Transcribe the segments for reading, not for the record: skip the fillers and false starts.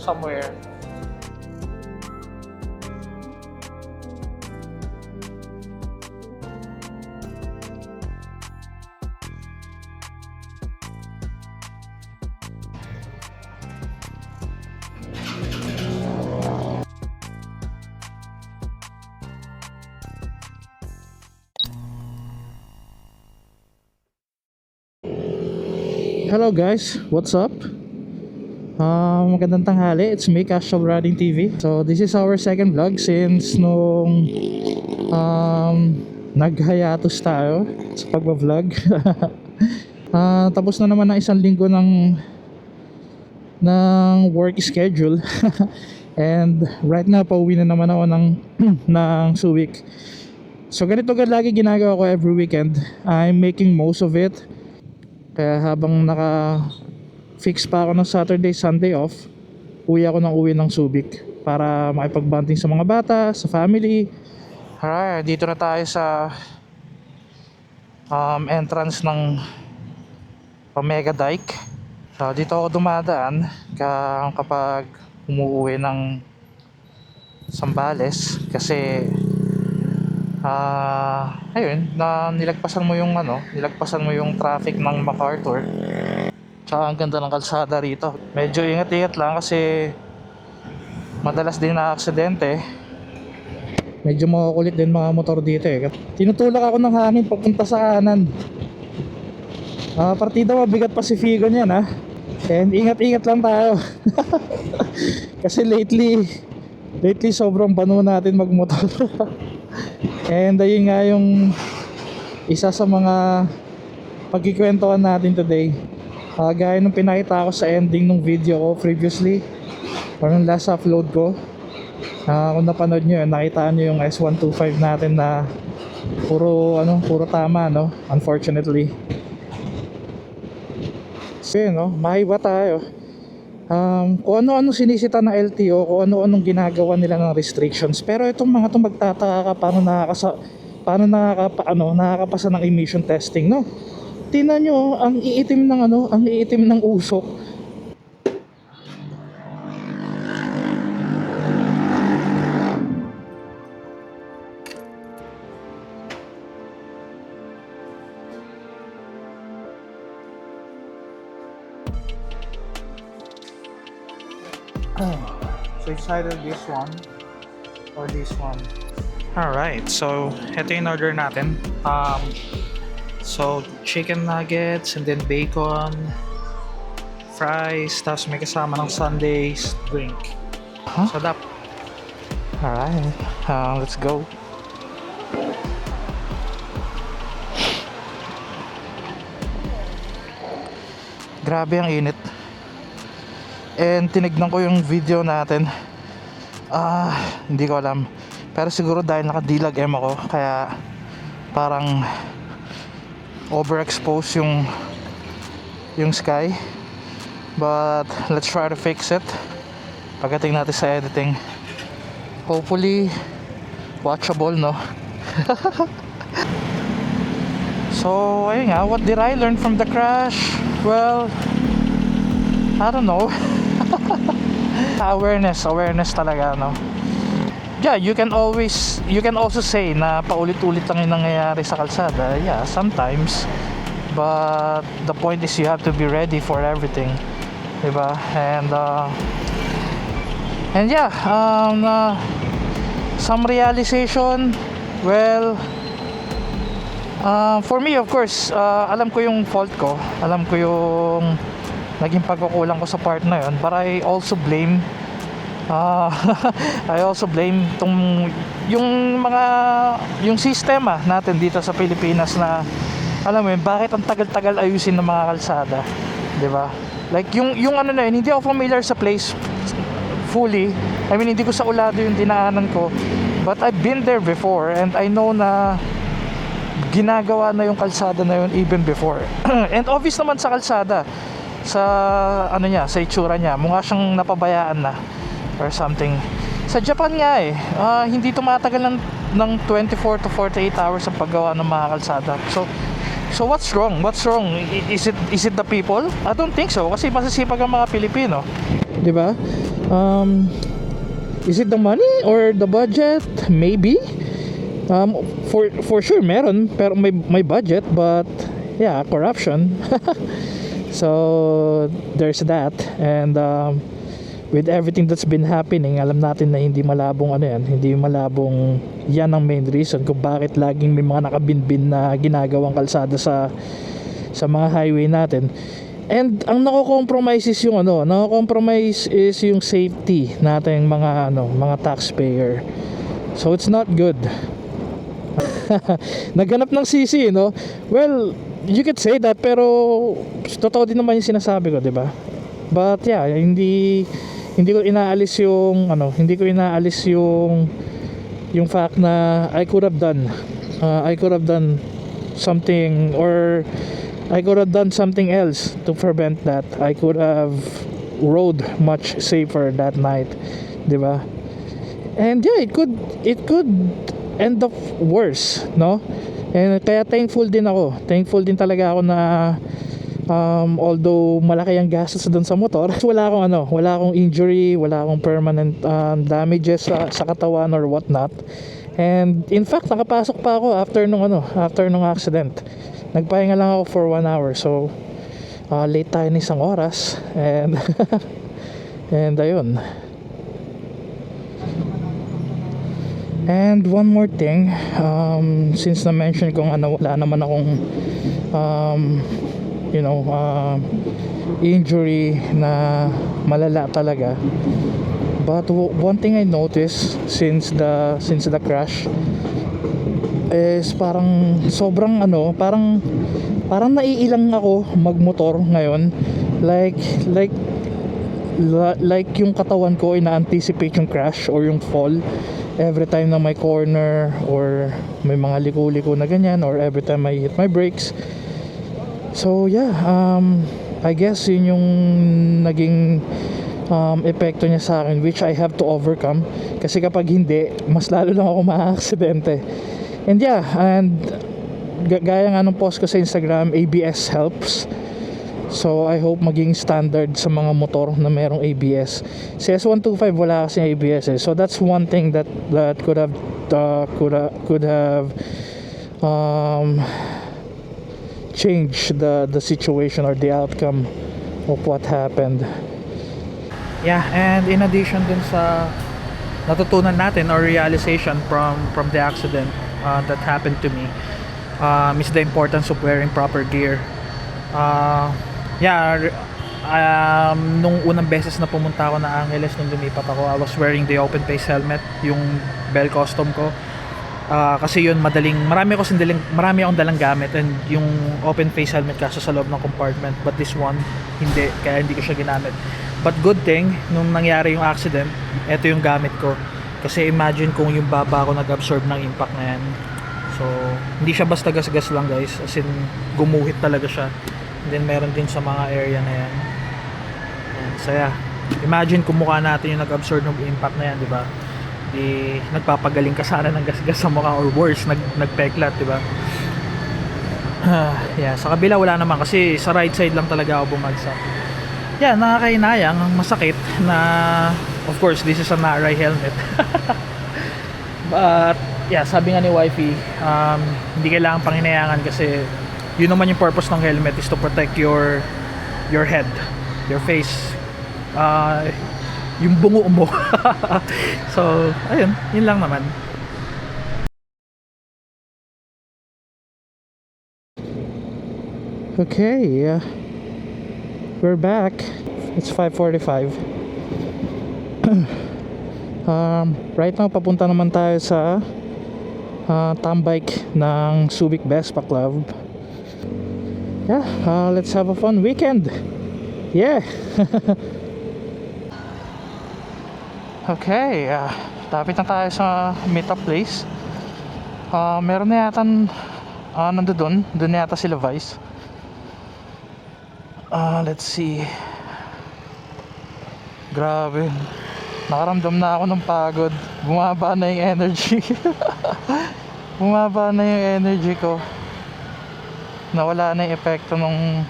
somewhere. Hello guys, what's up? Magandang tanghali, it's me, Casual Riding TV. So this is our second vlog since nung nag-hiatus tayo sa pagbablog. Tapos na naman ang isang linggo ng work schedule. And right now pauwi na naman ako ng Subic. So ganito lagi ginagawa ko every weekend. I'm making most of it. Kaya habang naka-fix pa ako ng Saturday, Sunday off, uwi ng Subic para makipagbanding sa mga bata, sa family. Alright, dito na tayo sa entrance ng Omega Dike. So dito ako dumadaan kapag umuwi ng Zambales kasi ayun, nilagpasan mo yung traffic ng MacArthur. Tsaka ang ganda ng kalsada rito. Medyo ingat-ingat lang kasi madalas din na-aksidente. Medyo makukulit din mga motor dito eh. Tinutulak ako ng hangin papunta sa kanan. Partida mabigat Pacifico niyan ha. And ingat-ingat lang tayo. Kasi lately sobrang bano natin magmotor. And ayun nga yung isa sa mga pagkikwentuhan natin today. Gaya nung pinakita ko sa ending ng video ko previously, or nung last upload ko. Kung napanood nyo yun, nakita nyo yung S125 natin na puro tama, no? Unfortunately. So yun, no? Mahiwa tayo. Kung ano-ano sinisita ng LTO, kung ano-anong ginagawa nila ng restrictions. Pero itong mga itong magtataka ka paano nakakapasa ng emission testing, no? Tingnan nyo, ang iitim ng usok. So it's either this one or this one. Alright, so ito yung order natin. So chicken nuggets and then bacon, fries, tapos may kasama ng sundaes, drink. Sadap. Alright, let's go. Grabe ang init. And tinignan ko yung video natin. Hindi ko alam. Pero siguro dahil nakadilag M ako, kaya parang overexpose yung sky. But let's try to fix it pagdating natin sa editing. Hopefully watchable, no? So ayun nga, what did I learn from the crash? Well, I don't know. Awareness talaga, no? Yeah, you can also say na paulit-ulit lang yung nangyayari sa kalsada. Yeah, sometimes. But the point is you have to be ready for everything. Diba? And yeah, some realization. Well, for me of course, alam ko yung fault ko. Alam ko yung naging pagkukulang ko sa part na yun, but I also blame yung sistema natin dito sa Pilipinas na alam mo yun, bakit ang tagal-tagal ayusin ng mga kalsada, 'di ba? Like yung na yun, hindi ako familiar sa place fully. I mean, hindi ko sa ulado yung dinaanan ko, but I've been there before and I know na ginagawa na yung kalsada na yun even before. And obvious naman sa kalsada, sa sa itsura niya, mukha siyang napabayaan na or something. Sa Japan nga hindi tumatagal ng 24 to 48 hours ang paggawa ng mga kalsada. So what's wrong? Is it the people? I don't think so, kasi masisipag ang mga Pilipino, 'di ba? Is it the money or the budget? Maybe. For sure meron, pero may budget, but yeah, corruption. So there's that. And with everything that's been happening, alam natin na hindi malabong hindi malabong yan ang main reason kung bakit laging may mga nakabinbin na ginagawang kalsada sa mga highway natin. And ang nako-compromise is yung yung safety nating mga taxpayer. So it's not good. Naghanap ng sisi, no? Well, you could say that, pero totoo din naman yung sinasabi ko, 'di ba? But yeah, hindi ko inaalis yung fact na I could have done something, or I could have done something else to prevent that. I could have rode much safer that night, 'di ba? And yeah, it could end up worse, no? And kaya thankful din talaga ako na although malaki ang gastos doon sa motor, wala akong injury, wala akong permanent damages sa katawan or whatnot. And in fact, nakapasok pa ako after nung accident. Nagpahinga lang ako for 1 hour. So late tayo ng isang oras. And and ayun. And one more thing, since na-mention kong wala naman akong injury na malala talaga, but one thing I noticed since the crash is parang sobrang parang naiilang ako magmotor ngayon, like yung katawan ko ina-anticipate yung crash or yung fall every time na may corner or may mga liko-liko na ganyan, or every time I hit my brakes. So yeah, I guess yun yung naging epekto niya sa akin, which I have to overcome, kasi kapag hindi, mas lalo lang ako ma-aksidente. And yeah, and gaya nga nung post ko sa Instagram, ABS helps. So I hope maging standard sa mga motor na merong ABS. Si S125 wala kasi ABS So that's one thing that could have changed the situation or the outcome of what happened. Yeah, and in addition dun sa natutunan natin or realization from the accident that happened to me, is the importance of wearing proper gear. Nung unang beses na pumunta ako na Angeles, nung lumipat ako, I was wearing the open face helmet, yung Bell Custom ko. Kasi yun marami akong dalang gamit, and yung open face helmet kasi sa loob ng compartment, but this one hindi, kaya hindi ko siya ginamit. But good thing, nung nangyari yung accident, eto yung gamit ko, kasi imagine kung yung baba ko nag-absorb ng impact na yan. So hindi siya basta gas-gas lang, guys, as in gumuhit talaga siya. And then meron din sa mga area na yan. So yeah, imagine kung mukha natin yung nag-absorb ng impact na yan, di ba? Di nagpapagaling ka sana ng gas-gas sa mukha, or worse, nagpeklat, di ba? Yeah, sa kabila wala naman, kasi sa right side lang talaga ako bumagsak. Yeah, nakakainayang, masakit na, of course, this is a Naray helmet. But yeah, sabi nga ni wifey, hindi kailangan panginayangan, kasi yun naman yung purpose ng helmet, is to protect your head, your face, yung bungo mo. So ayun, yun lang naman. Okay, we're back. It's 5:45. Right now papunta naman tayo sa tambike ng Subic Vespa Club. Yeah, let's have a fun weekend. Yeah. Okay, tapit na tayo sa meetup place. Meron na yata doon na yata sila Vice. Let's see. Grabe, nakaramdam na ako ng pagod. Bumaba na yung energy. Bumaba na yung energy ko. Nawala na yung epekto nung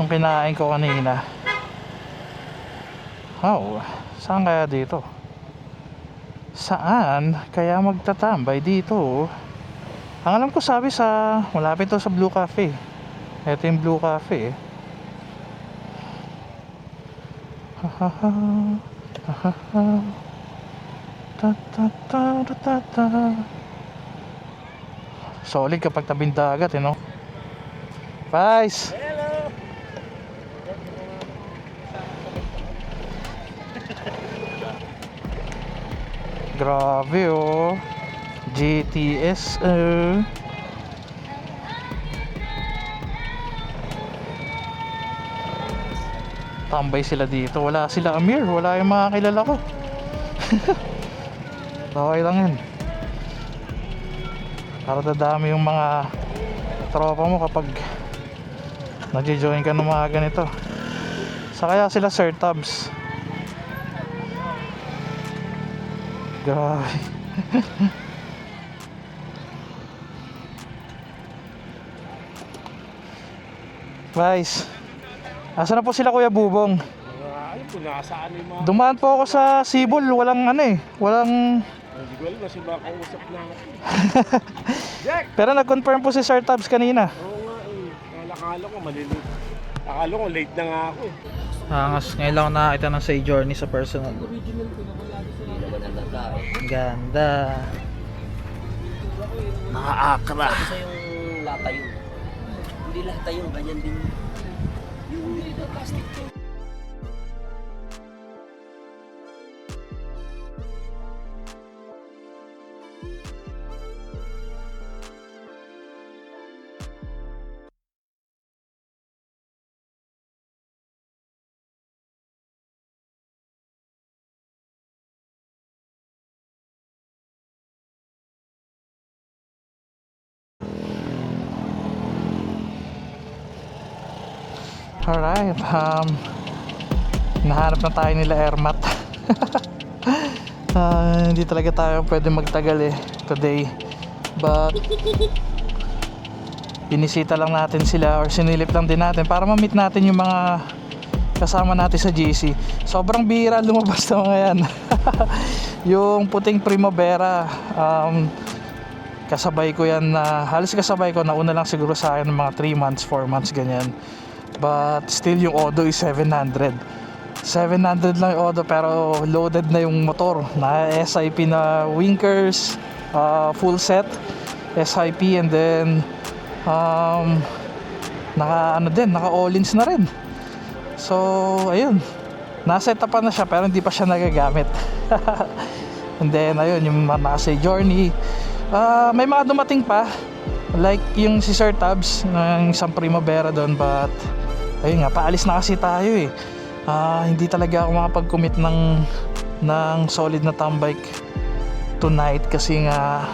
kinain ko kanina. Oh, saan kaya dito? Saan kaya magtatambay dito? Ang alam ko sabi sa malapit to sa Blue Cafe. Ito yung Blue Cafe. Hahaha. Hahaha. Ta ta ta ta ta ta. Solid kapag tabing dagat, you know. Vice. Grabe oh. GTS tambay sila dito. Wala sila Amir. Wala yung mga kilala ko. Okay lang yun. Para dadami yung mga tropa mo kapag nag-join ka ng mga ganito. Sa kaya sila Sir Tabs. Grabe. Guys, asa na po sila Kuya Bubong? Ayun po, nakasaan yung mga... Dumaan po ako sa Sibol, walang ano eh, walang... Hindi ko alam kasi baka kausap na ako. Jack! Pero nag-confirm po si Sir Tabs kanina. Oo nga eh, akala ko malilate. Akala ko late na nga ako eh. Ngayon lang ako nakakita ng Say Journey sa personal. Ganda. Nakaakra. Isa yung lata yun. Hindi lata yun, ganyan din. Yung plastic yun. Alright, nahanap na tayo nila Ermat. Hindi talaga tayo pwede magtagal eh today, but binisita lang natin sila or sinilip lang din natin para ma-meet natin yung mga kasama natin sa GC. Sobrang bihira lumabas na mga yan. Yung puting Primavera, kasabay ko yan na halos kasabay ko, nauna lang siguro sa akin ng mga 3 months, 4 months ganyan. But still yung Odo is 700 lang yung Odo, pero loaded na yung motor na SIP na winkers, full set SIP, and then naka all-ins na rin. So ayun, nasa up na siya pero hindi pa siya nagagamit. And then ayun, yung nasa journey, may mga dumating pa like yung si Sir Tabs ng isang Primavera doon, but ayun nga, paalis na kasi tayo eh. Hindi talaga ako makapag-commit ng solid na tambike tonight kasi nga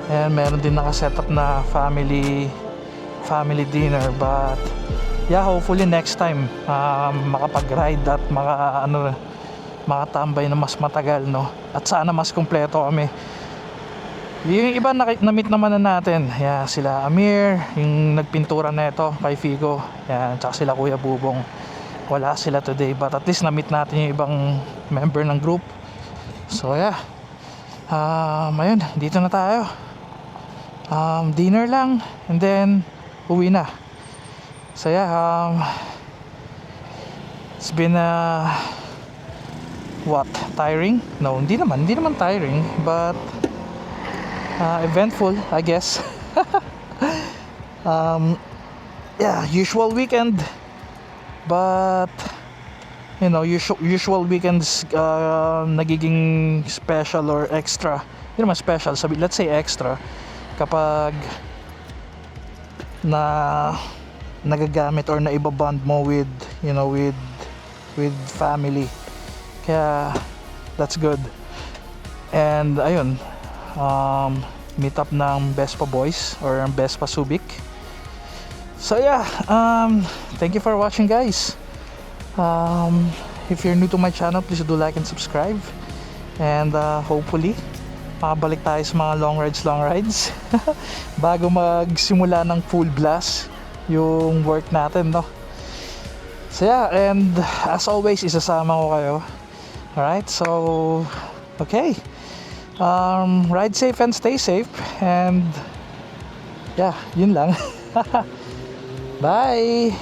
ayan, meron din naka-setup na family dinner, but yeah, hopefully next time makapag-ride at makatambay na mas matagal, no? At sana mas kumpleto kami. Yung iba na-meet naman na natin. Yan, sila Amir, yung nagpintura na ito kay Figo. Yan, tsaka sila Kuya Bubong. Wala sila today, but at least na-meet natin yung ibang member ng group. So yeah, ayun, dito na tayo. Dinner lang and then uwi na. So yeah, it's been what, tiring? No, hindi naman tiring, but eventful, I guess. Yeah, usual weekend, but you know, usual weekends nagiging special or extra. Hindi naman special, let's say extra kapag nagagamit or naibabond mo with, you know, with family. Kaya that's good. And ayun, meet up ng Vespa Boys or Vespa Subic. So yeah, thank you for watching, guys. If you're new to my channel, please do like and subscribe. And hopefully makabalik tayo sa mga long rides bago magsimula ng full blast yung work natin, no? So yeah, and as always, isasama ko kayo. Alright, so okay. Ride safe and stay safe. And yeah, yun lang. Bye!